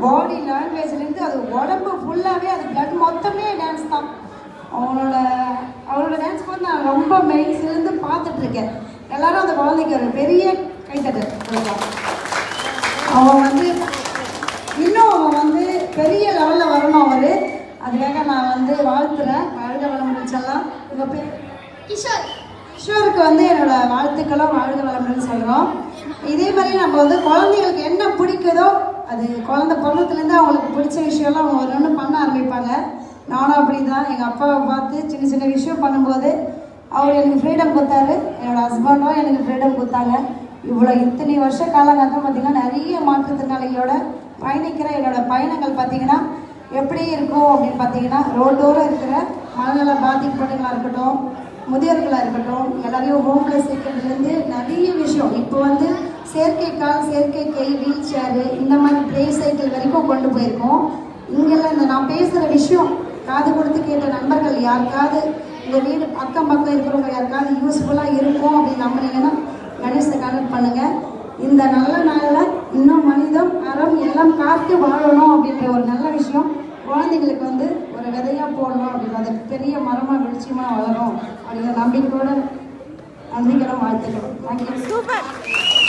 பாடி லாங்குவேஜ்லேருந்து அது உடம்பு ஃபுல்லாகவே அது பிளட் மொத்தமே டான்ஸ் தான். அவளோட டான்ஸ் வந்து நான் ரொம்ப மெயின்ஸ்லேருந்து பார்த்துட்ருக்கேன். எல்லாரும் அந்த குழந்தைக்கு ஒரு பெரிய கைத்தட்டு கொடுக்கலாம். அவன் வந்து இன்னும் அவன் வந்து பெரிய லெவலில் வரணும். அவர் அதுக்காக நான் வந்து வாழ்த்துறேன். வாழ்க வளமுடன் செல்லாம். உங்கள் பேர் கிஷோர். கிஷோருக்கு வந்து என்னோட வாழ்த்துக்களும் வாழ்க வளமுடன் சொல்கிறோம். இதே மாதிரி நம்ம வந்து குழந்தைங்களுக்கு என்ன பிடிக்குதோ அது குழந்தை பிறந்தத்துலேருந்து அவங்களுக்கு பிடிச்ச விஷயம்லாம் அவங்க ஒன்று ஒன்று பண்ண ஆரம்பிப்பாங்க. நானும் அப்படி தான் எங்கள் அப்பாவை பார்த்து சின்ன சின்ன விஷயம் பண்ணும்போது அவர் எனக்கு ஃப்ரீடம் கொடுத்தாரு. என்னோடய ஹஸ்பண்டும் எனக்கு ஃப்ரீடம் கொடுத்தாங்க. இத்தனை வருஷ காலகட்டம் பார்த்திங்கன்னா நிறைய மாற்றுத்திறனாளிகளோட பயணிக்கிற என்னோடய பயணங்கள் பார்த்திங்கன்னா எப்படி இருக்கும் அப்படின்னு பார்த்தீங்கன்னா, ரோட்டோரம் இருக்கிற மனநல பாதிக்கப்பட்டவங்களாக இருக்கட்டும், முதியோர்களாக இருக்கட்டும், எல்லாரையும் ஹோம்லெஸ் இருக்கிறதுலேருந்து நிறைய விஷயம் இப்போ வந்து செயற்கை கால், செயற்கை கை, வீல் சேரு, இந்த மாதிரி ப்ளே சைக்கிள் வரைக்கும் கொண்டு போயிருக்கோம். இங்கெல்லாம் இந்த நான் பேசுகிற விஷயம் காது கொடுத்து கேட்ட நண்பர்கள் யாருக்காவது இந்த வீடு பக்கம் இருக்கிறவங்க யாருக்காவது யூஸ்ஃபுல்லாக இருக்கும் அப்படின்னு நம்பினீங்கன்னா கணேசை கான்டக்ட் பண்ணுங்கள். இந்த நல்ல நாளில் இன்னும் மனிதம் அறம் எல்லாம் காத்து வாழணும் அப்படின்ற ஒரு நல்ல விஷயம் குழந்தைங்களுக்கு வந்து ஒரு விதையாக போடணும் அப்படின்னு அது பெரிய மரமாக வெளிச்சமாக வளரும் அப்படிங்கிற நம்பிக்கையோடு நன்றிகளும் வாழ்த்துக்களும். தேங்க்யூ. சூப்பர்.